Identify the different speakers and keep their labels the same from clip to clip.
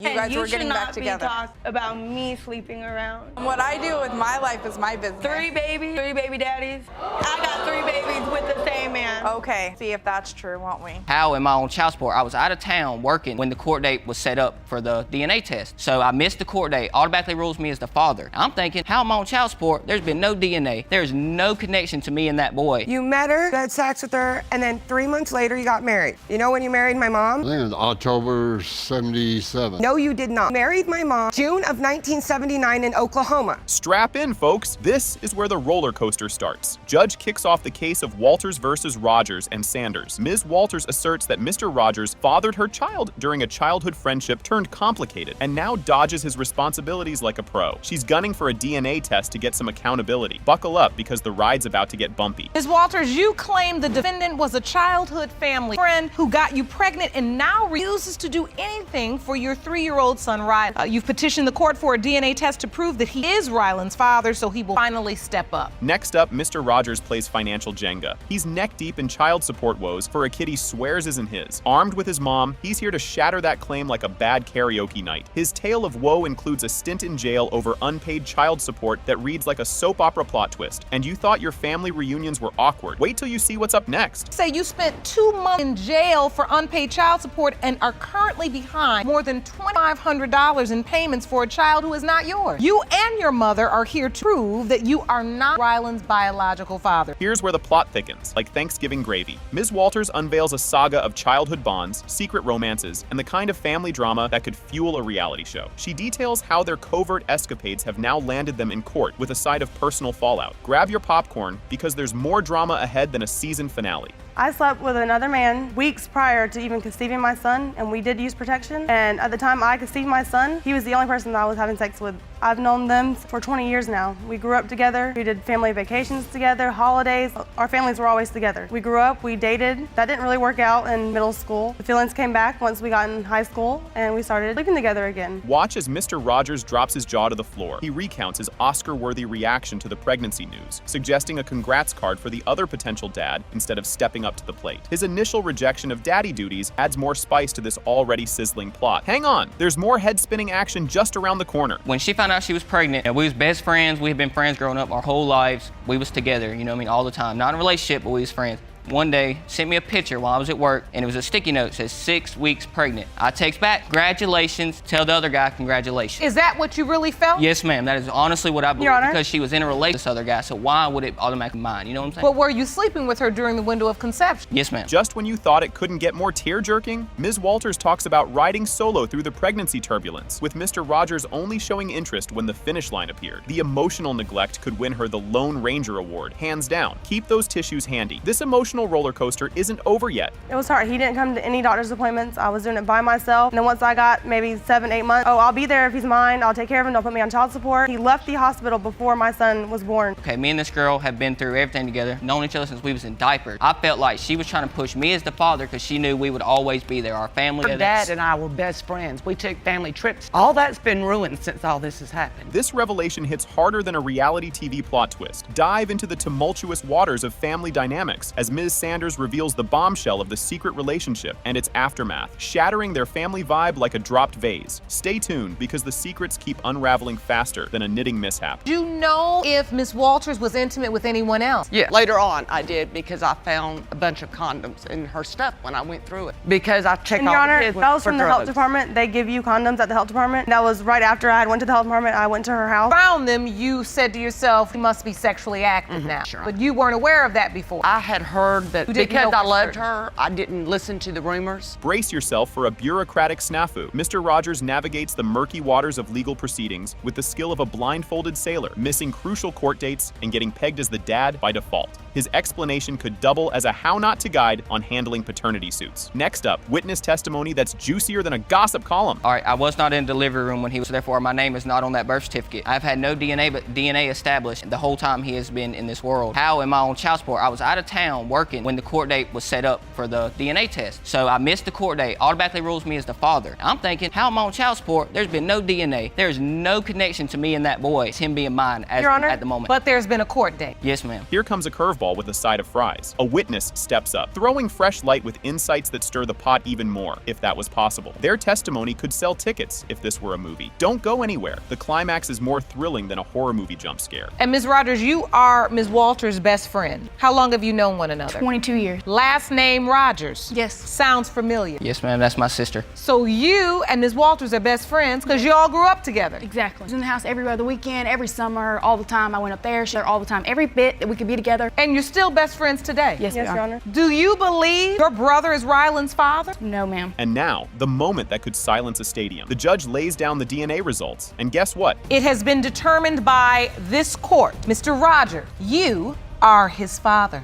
Speaker 1: You guys were getting back together.
Speaker 2: You should not be talking about me sleeping around.
Speaker 1: What I do with my life is my business.
Speaker 2: Three baby daddies. I got 3 babies with the same man.
Speaker 1: Okay, see if that's true, won't we?
Speaker 3: How am I on child support? I was out of town working when the court date was set up for the DNA test. So I missed the court date, automatically rules me as the father. I'm thinking, how am I on child support? There's been no DNA. There's no connection to me and that boy.
Speaker 4: You met her, had sex with her, and then 3 months later you got married. You know when you married my mom?
Speaker 5: I think it was October 77.
Speaker 4: No, you did not. Married my mom June of 1979 in Oklahoma.
Speaker 6: Strap in, folks. This is where the roller coaster starts. Judge kicks off the case of Walters versus Rogers and Sanders. Ms. Walters asserts that Mr. Rogers fathered her child during a childhood friendship turned complicated and now dodges his responsibilities like a pro. She's gunning for a DNA test to get some accountability. Buckle up because the ride's about to get bumpy.
Speaker 7: Ms. Walters, you claim the defendant was a childhood family friend who got you pregnant and now refuses to do anything for your 3-year-old son, Rylan. You've petitioned the court for a DNA test to prove that he is Rylan's father, so he will finally step up.
Speaker 6: Next up, Mr. Rogers plays financial Jenga. He's neck deep in child support woes for a kid he swears isn't his. Armed with his mom, he's here to shatter that claim like a bad karaoke night. His tale of woe includes a stint in jail over unpaid child support that reads like a soap opera plot twist. And you thought your family reunions were awkward. Wait till you see what's up next.
Speaker 7: Say you spent 2 months in jail for unpaid child support and are currently behind more than $2,500 in payments for a child who is not yours. You and your mother are here to prove that you are not Rylan's biological father.
Speaker 6: Here's where the plot thickens, like Thanksgiving gravy. Ms. Walters unveils a saga of childhood bonds, secret romances, and the kind of family drama that could fuel a reality show. She details how their covert escapades have now landed them in court with a side of personal fallout. Grab your popcorn because there's more drama ahead than a season finale.
Speaker 2: I slept with another man weeks prior to even conceiving my son, and we did use protection. And at the time I conceived my son, he was the only person that I was having sex with. I've known them for 20 years now. We grew up together. We did family vacations together, holidays. Our families were always together. We grew up, we dated. That didn't really work out in middle school. The feelings came back once we got in high school, and we started sleeping together again.
Speaker 6: Watch as Mr. Rogers drops his jaw to the floor. He recounts his Oscar-worthy reaction to the pregnancy news, suggesting a congrats card for the other potential dad instead of stepping up to the plate. His initial rejection of daddy duties adds more spice to this already sizzling plot. Hang on, there's more head-spinning action just around the corner.
Speaker 3: When she found out she was pregnant, and we was best friends. We had been friends growing up our whole lives. We was together, you know what I mean, all the time. Not in a relationship, but we was friends. One day, sent me a picture while I was at work, and it was a sticky note that says 6 weeks pregnant. I text back, congratulations, tell the other guy congratulations.
Speaker 7: Is that what you really felt?
Speaker 3: Yes, ma'am, that is honestly what I believe.
Speaker 2: Your Honor?
Speaker 3: Because she was in a relationship with this other guy, so why would it automatically mine, you know what I'm saying?
Speaker 7: But were you sleeping with her during the window of conception?
Speaker 3: Yes, ma'am.
Speaker 6: Just when you thought it couldn't get more tear-jerking, Ms. Walters talks about riding solo through the pregnancy turbulence, with Mr. Rogers only showing interest when the finish line appeared. The emotional neglect could win her the Lone Ranger Award, hands down. Keep those tissues handy. This emotional roller coaster isn't over yet.
Speaker 2: It was hard. He didn't come to any doctor's appointments. I was doing it by myself. And then once I got maybe 7, 8 months, I'll be there if he's mine. I'll take care of him. Don't put me on child support. He left the hospital before my son was born.
Speaker 3: Okay, me and this girl have been through everything together, known each other since we was in diapers. I felt like she was trying to push me as the father because she knew we would always be there, our family.
Speaker 8: Her dad and I were best friends. We took family trips. All that's been ruined since all this has happened.
Speaker 6: This revelation hits harder than a reality TV plot twist. Dive into the tumultuous waters of family dynamics as Ms. Sanders reveals the bombshell of the secret relationship and its aftermath, shattering their family vibe like a dropped vase. Stay tuned because the secrets keep unraveling faster than a knitting mishap.
Speaker 7: Do you know if Ms. Walters was intimate with anyone else?
Speaker 8: Yeah, later on I did because I found a bunch of condoms in her stuff when I went through it. Because I checked
Speaker 2: And
Speaker 8: all
Speaker 2: Your
Speaker 8: the
Speaker 2: Honor,
Speaker 8: kids
Speaker 2: that was
Speaker 8: for
Speaker 2: from the health
Speaker 8: drugs.
Speaker 2: department. They give you condoms at the health department. That was right after I went to the health department. I went to her house.
Speaker 7: Found them, you said to yourself, he must be sexually active now.
Speaker 8: sure.
Speaker 7: But you weren't aware of that before.
Speaker 8: I had heard that
Speaker 7: You didn't
Speaker 8: because
Speaker 7: know
Speaker 8: I
Speaker 7: for
Speaker 8: loved
Speaker 7: certain.
Speaker 8: her, I didn't listen to the rumors.
Speaker 6: Brace yourself for a bureaucratic snafu. Mr. Rogers navigates the murky waters of legal proceedings with the skill of a blindfolded sailor, missing crucial court dates and getting pegged as the dad by default. His explanation could double as a how not to guide on handling paternity suits. Next up, witness testimony that's juicier than a gossip column.
Speaker 3: All right, I was not in the delivery room when he was, so therefore my name is not on that birth certificate. I've had no DNA, but DNA established the whole time he has been in this world. How am I on child support? I was out of town working working when the court date was set up for the DNA test. So I missed the court date, automatically rules me as the father. I'm thinking, how am I on child support? There's been no DNA. There's no connection to me and that boy. It's him being mine
Speaker 2: Your Honor,
Speaker 3: at the moment.
Speaker 7: But there's been a court date.
Speaker 3: Yes, ma'am.
Speaker 6: Here comes a curveball with a side of fries. A witness steps up, throwing fresh light with insights that stir the pot even more, if that was possible. Their testimony could sell tickets if this were a movie. Don't go anywhere. The climax is more thrilling than a horror movie jump scare.
Speaker 7: And Ms. Rogers, you are Ms. Walters' best friend. How long have you known one another?
Speaker 9: 22 years.
Speaker 7: Last name Rogers?
Speaker 9: Yes.
Speaker 7: Sounds familiar.
Speaker 3: Yes, ma'am. That's my sister.
Speaker 7: So you and Ms. Walters are best friends because you all grew up together.
Speaker 9: Exactly. I was in the house every other weekend, every summer, all the time. I went up there, she there all the time, every bit that we could be together.
Speaker 7: And you're still best friends today?
Speaker 9: Yes,
Speaker 2: Yes,
Speaker 9: we
Speaker 2: Your
Speaker 9: are.
Speaker 2: Honor.
Speaker 7: Do you believe your brother is Ryland's father?
Speaker 9: No, ma'am.
Speaker 6: And now, the moment that could silence a stadium. The judge lays down the DNA results, and guess what?
Speaker 7: It has been determined by this court. Mr. Roger, you are his father.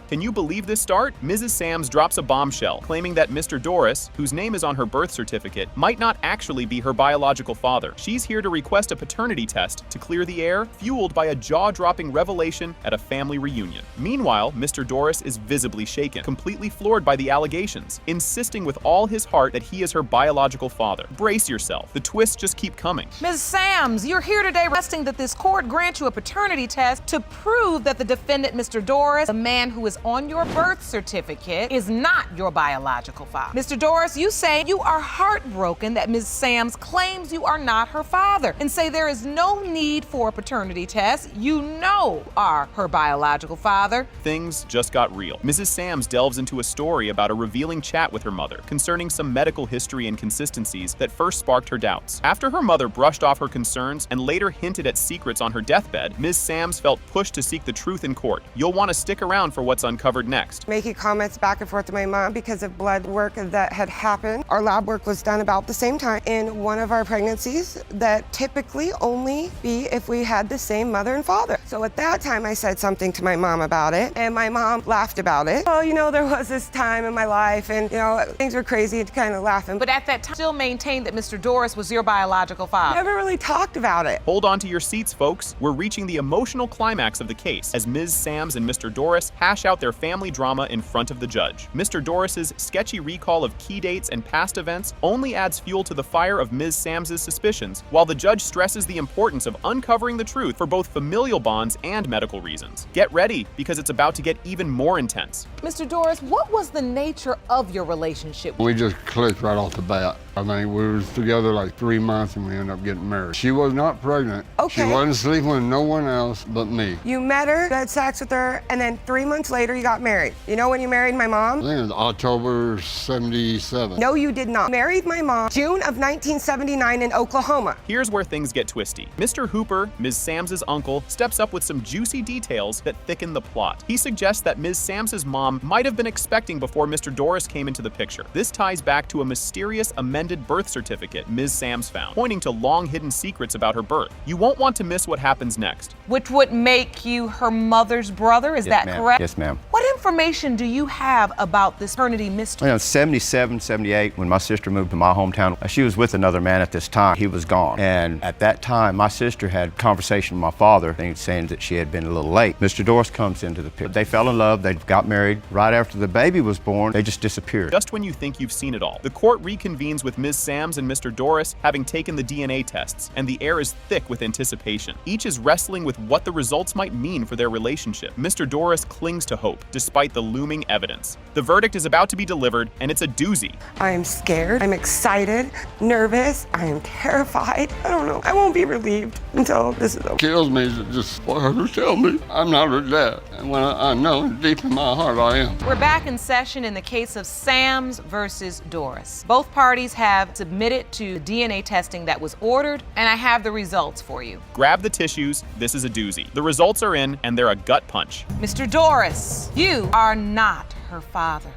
Speaker 6: Can you believe this start? Mrs. Sams drops a bombshell, claiming that Mr. Doris, whose name is on her birth certificate, might not actually be her biological father. She's here to request a paternity test to clear the air, fueled by a jaw-dropping revelation at a family reunion. Meanwhile, Mr. Doris is visibly shaken, completely floored by the allegations, insisting with all his heart that he is her biological father. Brace yourself. The twists just keep coming.
Speaker 7: Ms. Sams, you're here today requesting that this court grant you a paternity test to prove that the defendant, Mr. Doris, the man who is on your birth certificate, is not your biological father. Mr. Doris, you say you are heartbroken that Ms. Sams claims you are not her father and say there is no need for a paternity test. You know are her biological father.
Speaker 6: Things just got real. Mrs. Sams delves into a story about a revealing chat with her mother concerning some medical history inconsistencies that first sparked her doubts. After her mother brushed off her concerns and later hinted at secrets on her deathbed, Ms. Sams felt pushed to seek the truth in court. You'll want to stick around for what's uncovered next.
Speaker 4: Making comments back and forth to my mom because of blood work that had happened. Our lab work was done about the same time in one of our pregnancies that typically only be if we had the same mother and father. So at that time I said something to my mom about it and my mom laughed about it. Oh, you know, there was this time in my life and, you know, things were crazy and kind of laughing.
Speaker 7: But at that time, still maintained that Mr. Doris was your biological father.
Speaker 4: Never really talked about it.
Speaker 6: Hold on to your seats, folks. We're reaching the emotional climax of the case as Ms. Sams and Mr. Doris hash out their family drama in front of the judge. Mr. Doris's sketchy recall of key dates and past events only adds fuel to the fire of Ms. Sams's suspicions, while the judge stresses the importance of uncovering the truth for both familial bonds and medical reasons. Get ready, because it's about to get even more intense.
Speaker 7: Mr. Doris, what was the nature of your relationship?
Speaker 5: We just clicked right off the bat. I mean, we was together like 3 months and we ended up getting married. She was not pregnant.
Speaker 4: Okay.
Speaker 5: She wasn't sleeping with no one else but me.
Speaker 4: You met her, had sex with her, and then 3 months later you got married. You know when you married my
Speaker 5: I
Speaker 4: mom?
Speaker 5: think it was October 77.
Speaker 4: No, you did not. Married my mom June of 1979 in Oklahoma.
Speaker 6: Here's where things get twisty. Mr. Hooper, Ms. Sams's uncle, steps up with some juicy details that thicken the plot. He suggests that Ms. Sams's mom might have been expecting before Mr. Doris came into the picture. This ties back to a mysterious amended birth certificate Ms. Sams found, pointing to long-hidden secrets about her birth. You won't want to miss what happens next.
Speaker 7: Which would make you her mother's brother, is that correct?
Speaker 10: Yes, ma'am.
Speaker 7: What information do you have about this paternity mystery?
Speaker 10: You know, 77, 78, when my sister moved to my hometown, she was with another man at this time. He was gone. And at that time, my sister had a conversation with my father, saying that she had been a little late. Mr. Doris comes into the picture. They fell in love, they got married. Right after the baby was born, they just disappeared.
Speaker 6: Just when you think you've seen it all, the court reconvenes with Ms. Sams and Mr. Doris having taken the DNA tests, and the air is thick with anticipation. Each is wrestling with what the results might mean for their relationship. Mr. Doris clings to hope, despite the looming evidence. The verdict is about to be delivered, and it's a doozy.
Speaker 4: I am scared, I'm excited, nervous, I am terrified. I don't know. I won't be relieved until this is over.
Speaker 5: Kills me to just for her to tell me I'm not her dad. And when I know deep in my heart I am.
Speaker 7: We're back in session in the case of Sams versus Doris. Both parties have submitted to DNA testing that was ordered, and I have the results for you.
Speaker 6: Grab the tissues, this is a doozy. The results are in, and they're a gut punch.
Speaker 7: Mr. Doris, you are not her father.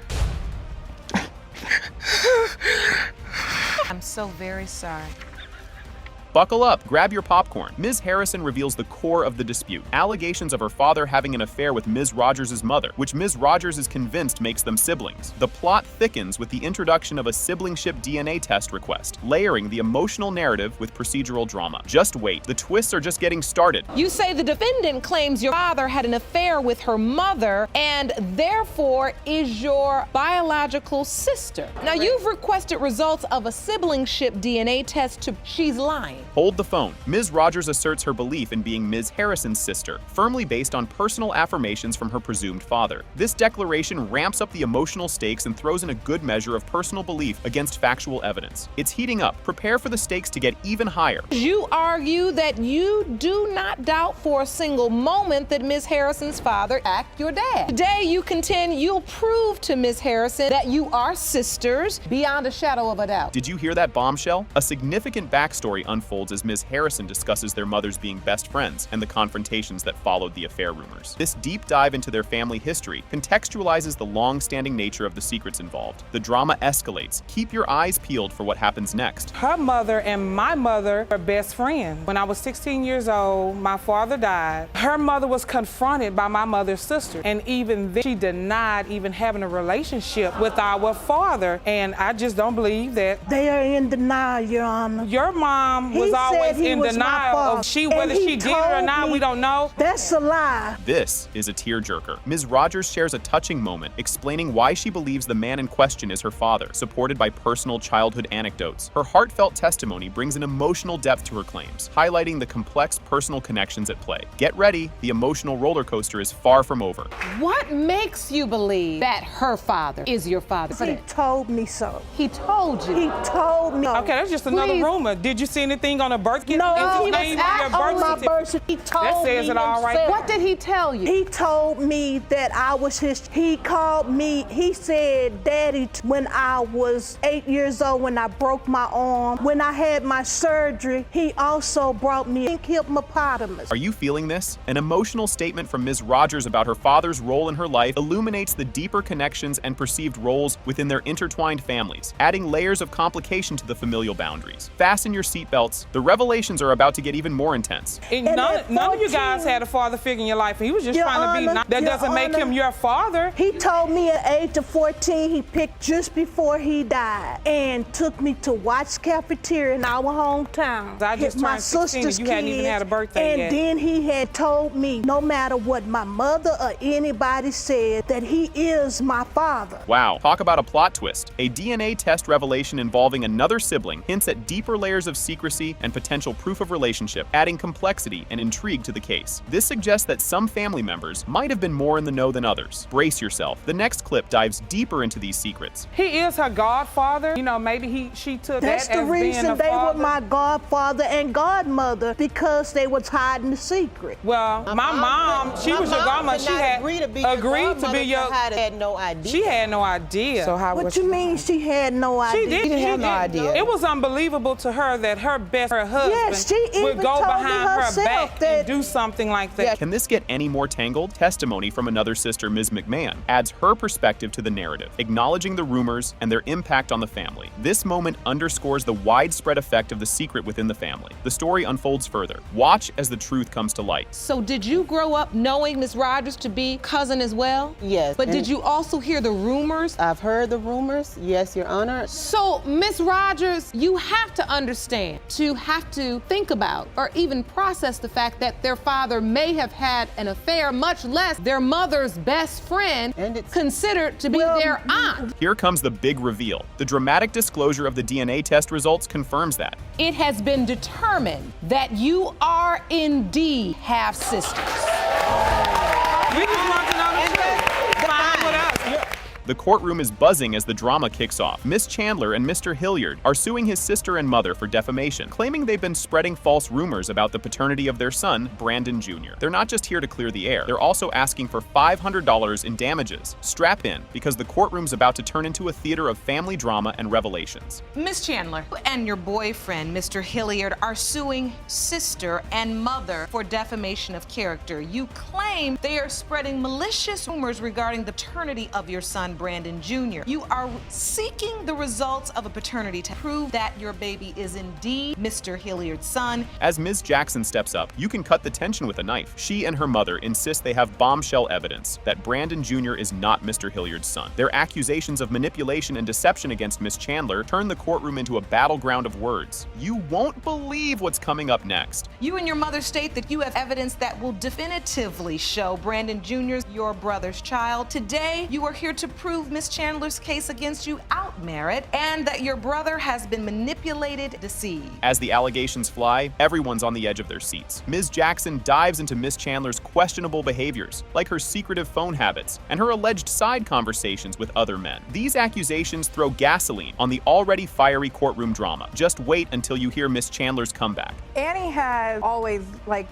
Speaker 7: I'm so very sorry.
Speaker 6: Buckle up, grab your popcorn. Ms. Harrison reveals the core of the dispute. Allegations of her father having an affair with Ms. Rogers' mother, which Ms. Rogers is convinced makes them siblings. The plot thickens with the introduction of a siblingship DNA test request, layering the emotional narrative with procedural drama. Just wait, the twists are just getting started.
Speaker 7: You say the defendant claims your father had an affair with her mother and therefore is your biological sister. Now, you've requested results of a siblingship DNA test to she's lying.
Speaker 6: Hold the phone. Ms. Rogers asserts her belief in being Ms. Harrison's sister, firmly based on personal affirmations from her presumed father. This declaration ramps up the emotional stakes and throws in a good measure of personal belief against factual evidence. It's heating up. Prepare for the stakes to get even higher.
Speaker 7: You argue that you do not doubt for a single moment that Ms. Harrison's father act your dad. Today, you contend you'll prove to Ms. Harrison that you are sisters beyond a shadow of a doubt.
Speaker 6: Did you hear that bombshell? A significant backstory unfolds as Ms. Harrison discusses their mothers being best friends and the confrontations that followed the affair rumors. This deep dive into their family history contextualizes the long-standing nature of the secrets involved. The drama escalates. Keep your eyes peeled for what happens next.
Speaker 11: Her mother and my mother were best friends. When I was 16 years old, my father died. Her mother was confronted by my mother's sister, and even then she denied even having a relationship with our father, and I just don't believe that.
Speaker 12: They are in denial, Your Honor.
Speaker 11: Your mom was always in denial of whether she did it or not, we don't know.
Speaker 12: That's a lie.
Speaker 6: This is a tearjerker. Ms. Rogers shares a touching moment explaining why she believes the man in question is her father, supported by personal childhood anecdotes. Her heartfelt testimony brings an emotional depth to her claims, highlighting the complex personal connections at play. Get ready, the emotional roller coaster is far from over.
Speaker 7: What makes you believe that her father is your father?
Speaker 12: He told me so.
Speaker 7: He told you?
Speaker 12: He told me.
Speaker 11: Okay, that's just another rumor. Did you see anything on a birth certificate?
Speaker 12: No, he
Speaker 11: Name
Speaker 12: was
Speaker 11: on your
Speaker 12: on my
Speaker 11: birth
Speaker 12: birth certificate. He told
Speaker 11: That says
Speaker 12: me
Speaker 11: it all right.
Speaker 12: himself.
Speaker 7: What did he tell you?
Speaker 12: He told me that I was his. He called me. He said, Daddy, when I was 8 years old, when I broke my arm, when I had my surgery, he also brought me a hippopotamus.
Speaker 6: Are you feeling this? An emotional statement from Ms. Rogers about her father's role in her life illuminates the deeper connections and perceived roles within their intertwined families, adding layers of complication to the familial boundaries. Fasten your seatbelts. The revelations are about to get even more intense.
Speaker 11: And none of you guys had a father figure in your life. He was just
Speaker 12: Your
Speaker 11: trying to
Speaker 12: Honor,
Speaker 11: be. That
Speaker 12: Your
Speaker 11: doesn't make
Speaker 12: Honor,
Speaker 11: him your father.
Speaker 12: He told me at age of 14, he picked just before he died and took me to Watts Cafeteria in our hometown.
Speaker 11: I just
Speaker 12: my
Speaker 11: turned 16 and
Speaker 12: sister's
Speaker 11: you hadn't even had a birthday
Speaker 12: and
Speaker 11: yet.
Speaker 12: then he had told me, no matter what my mother or anybody said, that he is my father.
Speaker 6: Wow, talk about a plot twist. A DNA test revelation involving another sibling hints at deeper layers of secrecy and potential proof of relationship, adding complexity and intrigue to the case. This suggests that some family members might have been more in the know than others. Brace yourself. The next clip dives deeper into these secrets.
Speaker 11: He is her godfather. You know, maybe she took
Speaker 12: That's
Speaker 11: that
Speaker 12: the
Speaker 11: as being
Speaker 12: reason
Speaker 11: a
Speaker 12: they
Speaker 11: father.
Speaker 12: were my godfather and godmother, because they was hiding the secret.
Speaker 11: Well, my mom, she was your godmother. She had agreed to be your.
Speaker 13: Had no idea.
Speaker 11: She had no idea.
Speaker 12: So what you mean she had no idea?
Speaker 11: She didn't have no idea. It was unbelievable to her that her husband
Speaker 12: Yes, she even
Speaker 11: would go
Speaker 12: told me
Speaker 11: behind her
Speaker 12: herself
Speaker 11: back and do something like that.
Speaker 6: Can this get any more tangled? Testimony from another sister, Ms. McMahon, adds her perspective to the narrative, acknowledging the rumors and their impact on the family. This moment underscores the widespread effect of the secret within the family. The story unfolds further. Watch as the truth comes to light.
Speaker 7: So did you grow up knowing Ms. Rogers to be cousin as well?
Speaker 13: Yes.
Speaker 7: But did you also hear the rumors?
Speaker 13: I've heard the rumors, yes, Your Honor.
Speaker 7: So, Ms. Rogers, you have to understand, to have to think about or even process the fact that their father may have had an affair, much less their mother's best friend,
Speaker 13: And it's
Speaker 7: considered to be their aunt.
Speaker 6: Here comes the big reveal. The dramatic disclosure of the DNA test results confirms that.
Speaker 7: It has been determined that you are indeed half sisters.
Speaker 11: We just want to know the truth. Fine with us.
Speaker 6: The courtroom is buzzing as the drama kicks off. Miss Chandler and Mr. Hilliard are suing his sister and mother for defamation, claiming they've been spreading false rumors about the paternity of their son, Brandon Jr. They're not just here to clear the air, they're also asking for $500 in damages. Strap in, because the courtroom's about to turn into a theater of family drama and revelations.
Speaker 7: Miss Chandler, you and your boyfriend, Mr. Hilliard, are suing sister and mother for defamation of character. You claim they are spreading malicious rumors regarding the paternity of your son, Brandon Jr. You are seeking the results of a paternity test to prove that your baby is indeed Mr. Hilliard's son.
Speaker 6: As Ms. Jackson steps up, you can cut the tension with a knife. She and her mother insist they have bombshell evidence that Brandon Jr. is not Mr. Hilliard's son. Their accusations of manipulation and deception against Miss Chandler turn the courtroom into a battleground of words. You won't believe what's coming up next.
Speaker 7: You and your mother state that you have evidence that will definitively show Brandon Jr.'s your brother's child. Today, you are here to prove Miss Chandler's case against you out merit and that your brother has been manipulated, deceived.
Speaker 6: As the allegations fly, everyone's on the edge of their seats. Ms. Jackson dives into Miss Chandler's questionable behaviors, like her secretive phone habits and her alleged side conversations with other men. These accusations throw gasoline on the already fiery courtroom drama. Just wait until you hear Miss Chandler's comeback.
Speaker 1: Annie has always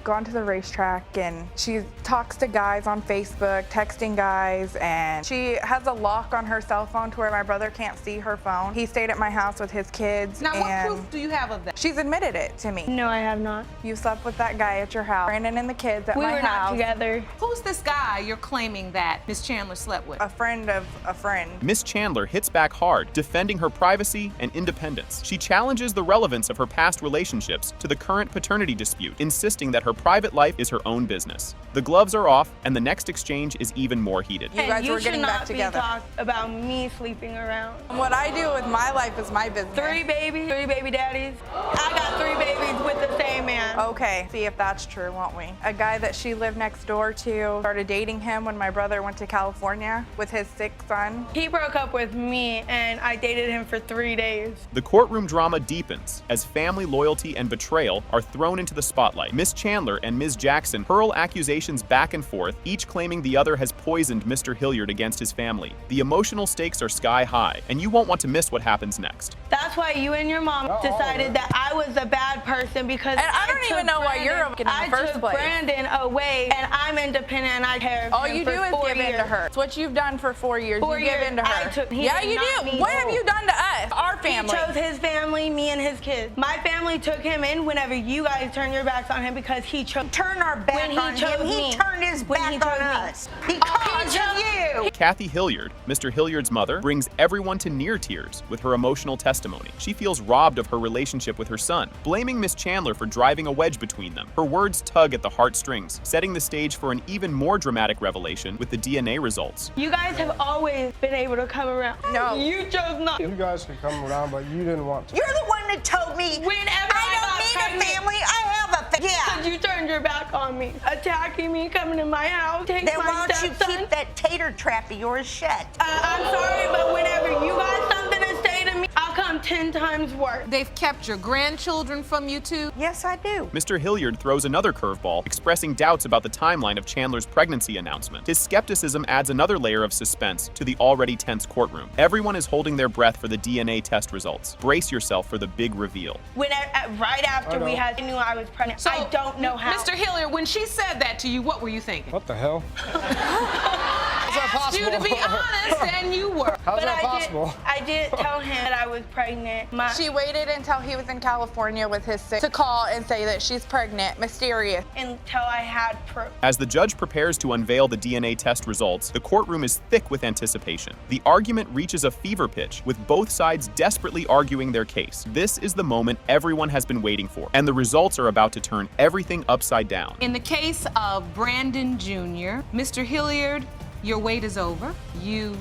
Speaker 1: gone to the racetrack, and she talks to guys on Facebook, texting guys, and she has a lock on her cell phone to where my brother can't see her phone. He stayed at my house with his kids.
Speaker 7: Now, what
Speaker 1: and
Speaker 7: proof do you have of that?
Speaker 1: she's admitted it to me.
Speaker 2: No, I have not.
Speaker 1: You slept with that guy at your house. Brandon and the kids at my house.
Speaker 2: We were not together.
Speaker 7: Who's this guy you're claiming that Miss Chandler slept with?
Speaker 1: A friend of a friend.
Speaker 6: Miss Chandler hits back hard, defending her privacy and independence. She challenges the relevance of her past relationships to the current paternity dispute, insisting that her private life is her own business. The gloves are off, and the next exchange is even more heated.
Speaker 1: You guys were getting back together.
Speaker 2: Talk about me sleeping around.
Speaker 1: What I do with my life is my business.
Speaker 2: Three baby daddies. I got 3 babies with the same man.
Speaker 1: Okay, see if that's true, won't we? A guy that she lived next door to started dating him when my brother went to California with his 6th son.
Speaker 2: He broke up with me, and I dated him for 3 days.
Speaker 6: The courtroom drama deepens as family loyalty and betrayal are thrown into the spotlight. Miss Chandler and Ms. Jackson hurl accusations back and forth, each claiming the other has poisoned Mr. Hilliard against his family. The emotional stakes are sky high, and you won't want to miss what happens next.
Speaker 2: That's why you and your mom decided that I was a bad person because
Speaker 1: I don't even know why you're in the first
Speaker 2: took
Speaker 1: place.
Speaker 2: Brandon away, and I'm independent, and I care.
Speaker 1: All you do is give in to her. It's what you've done for 4 years. You give in to her. Yeah, you do. What have you done to us? Our family.
Speaker 2: He chose his family, me and his kids. My family took him in whenever you guys turned your backs on him because he chose.
Speaker 14: Turn our back on him. He turned his back on us because of you.
Speaker 6: Kathy Hilliard, Mr. Hilliard's mother, brings everyone to near tears with her emotional testimony. She feels robbed of her relationship with her son, blaming Miss Chandler for driving a wedge between them. Her words tug at the heartstrings, setting the stage for an even more dramatic revelation with the DNA results.
Speaker 2: You guys have always been able to come around.
Speaker 1: No.
Speaker 2: You chose not.
Speaker 15: You guys can come around, but you didn't want to.
Speaker 14: You're the one that told me
Speaker 2: Whenever
Speaker 14: I don't need a family. I have a family. Yeah.
Speaker 2: Because you turned your back on me, attacking me, coming to my house, taking
Speaker 14: Then
Speaker 2: my
Speaker 14: why don't you
Speaker 2: stepson.
Speaker 14: keep that tater trap of yours shut?
Speaker 2: I'm sorry, but whenever you got something to say to me, I'll come 10 times worse.
Speaker 7: They've kept your grandchildren from you too?
Speaker 14: Yes, I do.
Speaker 6: Mr. Hilliard throws another curveball, expressing doubts about the timeline of Chandler's pregnancy announcement. His skepticism adds another layer of suspense to the already tense courtroom. Everyone is holding their breath for the DNA test results. Brace yourself for the big reveal.
Speaker 2: Right after we had, I knew I was pregnant.
Speaker 7: So,
Speaker 2: I don't know how.
Speaker 7: Mr. Hilliard, when she said that to you, what were you thinking?
Speaker 15: What the hell? How's that possible?
Speaker 7: You to be honest, and you were.
Speaker 15: How's that possible?
Speaker 2: I did tell him that I was pregnant.
Speaker 1: She waited until he was in California with his 6 to call and say that she's pregnant. Mysterious.
Speaker 2: Until I had proof.
Speaker 6: As the judge prepares to unveil the DNA test results, the courtroom is thick with anticipation. The argument reaches a fever pitch, with both sides desperately arguing their case. This is the moment everyone has been waiting for, and the results are about to turn everything upside down.
Speaker 7: In the case of Brandon Jr., Mr. Hilliard, your wait is over. You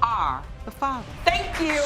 Speaker 7: are the father.
Speaker 2: Thank you.